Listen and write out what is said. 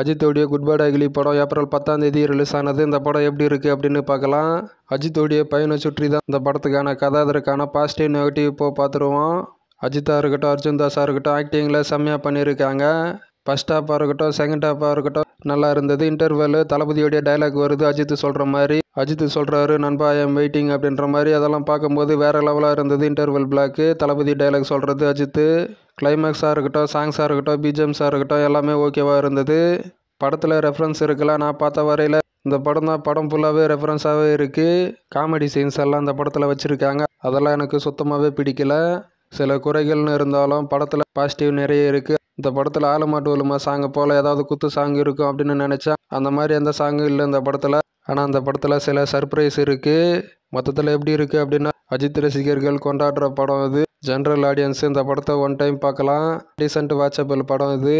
அஜித்தோடைய good bad அகிலி படம் April 10ஆம் தேதி ரிலீஸ் ஆனது. இந்த படம் எப்படி இருக்குது அப்படின்னு பார்க்கலாம். அஜித்தோடைய பையனை சுற்றி தான் இந்த படத்துக்கான கதை. அதற்கான பாசிட்டிவ் நெகட்டிவ் இப்போ பார்த்துருவோம். அஜித்தாக இருக்கட்டும், அர்ஜுன் தாஸாக இருக்கட்டும், ஆக்டிங்கில் செம்மையாக பண்ணியிருக்காங்க. ஃபஸ்ட் ஹாஃபாக இருக்கட்டும், செகண்ட் ஹாஃபாக இருக்கட்டும் நல்லா இருந்தது. இன்டர்வெல் தளபதியோடைய டைலாக் வருது அஜித் சொல்கிற மாதிரி. அஜித் சொல்கிறாரு, நண்பா ஐ எம் வெயிட்டிங் அப்படின்ற மாதிரி. அதெல்லாம் பார்க்கும்போது வேறு லெவலாக இருந்தது. இன்டர்வெல் பிளாக்கு தளபதி டைலாக் சொல்கிறது அஜித். கிளைமேக்ஸாக இருக்கட்டும், சாங்ஸாக இருக்கட்டும், பிஜிஎம்ஸாக இருக்கட்டும் எல்லாமே ஓகேவாக இருந்தது. படத்தில் ரெஃபரன்ஸ் இருக்குல்ல, நான் பார்த்த வரையில் இந்த படம் ஃபுல்லாகவே ரெஃபரன்ஸாகவே இருக்குது. காமெடி சீன்ஸ் எல்லாம் இந்த படத்தில் வச்சுருக்காங்க. அதெல்லாம் எனக்கு சுத்தமாகவே பிடிக்கல. சில குறைகள்னு இருந்தாலும் படத்தில் பாசிட்டிவ் நிறைய இருக்குது. இந்த படத்தில் ஆலமாட்டு ஒலுமா சாங்கு போல் ஏதாவது குத்து சாங் இருக்கும் அப்படின்னு நினச்சேன். அந்த மாதிரி எந்த சாங்கும் இல்லை இந்த படத்தில். ஆனால் அந்த படத்தில் சில சர்ப்ரைஸ் இருக்குது. மொத்தத்தில் எப்படி இருக்குது அப்படின்னா, அஜித் ரசிகர்கள் கொண்டாடுற படம் இது. ஜென்ரல் ஆடியன்ஸ் இந்த படத்தை ஒன் டைம் பார்க்கலாம். டீசென்ட் வாட்சபிள் படம் இது.